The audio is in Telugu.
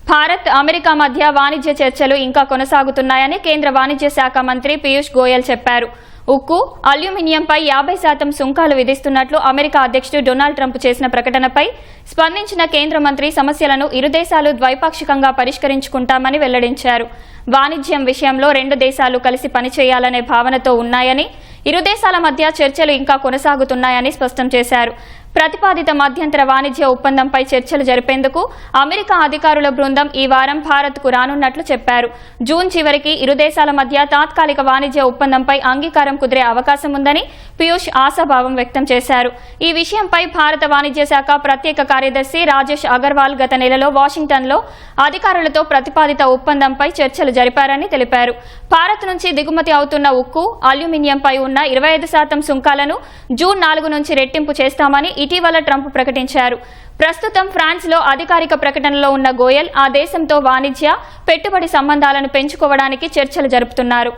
భారత్ అమెరికా మధ్య వాణిజ్య చర్చలు ఇంకా కొనసాగుతున్నాయని కేంద్ర వాణిజ్య శాఖ మంత్రి పీయూష్ గోయల్ చెప్పారు. ఉక్కు, అల్యూమినియంపై 50% సుంకాలు విధిస్తున్నట్లు అమెరికా అధ్యక్షుడు డొనాల్డ్ ట్రంప్ చేసిన ప్రకటనపై స్పందించిన కేంద్ర మంత్రి సమస్యలను ఇరు దేశాలు ద్వైపాక్షికంగా పరిష్కరించుకుంటామని వెల్లడించారు. వాణిజ్యం విషయంలో రెండు దేశాలు కలిసి పనిచేయాలనే భావనతో ఉన్నాయని, ఇరు దేశాల మధ్య చర్చలు ఇంకా కొనసాగుతున్నాయని స్పష్టం చేశారు. ప్రతిపాదిత మధ్యంతర వాణిజ్య ఒప్పందంపై చర్చలు జరిపేందుకు అమెరికా అధికారుల బృందం ఈ వారం భారత్కు రానున్నట్లు చెప్పారు. జూన్ చివరికి ఇరు దేశాల మధ్య తాత్కాలిక వాణిజ్య ఒప్పందంపై అంగీకారం కుదిరే అవకాశం ఉందని పీయూష్ ఆశాభావం వ్యక్తం చేశారు. ఈ విషయంపై భారత వాణిజ్య శాఖ ప్రత్యేక కార్యదర్శి రాజేష్ అగర్వాల్ గత నెలలో వాషింగ్టన్లో అధికారులతో ప్రతిపాదిత ఒప్పందంపై చర్చలు జరిపారని తెలిపారు. భారత్ నుంచి దిగుమతి అవుతున్న ఉక్కు, అల్యూమినియంపై ఉన్న 25% సుంకాలను జూన్ 4 నుంచి రెట్టింపు చేస్తామని ఇటీవల ట్రంప్ ప్రకటించారు. ప్రస్తుతం ఫ్రాన్స్లో అధికారిక ప్రకటనలో ఉన్న గోయల్ ఆ దేశంతో వాణిజ్య, పెట్టుబడి సంబంధాలను పెంచుకోవడానికి చర్చలు జరుపుతున్నారు.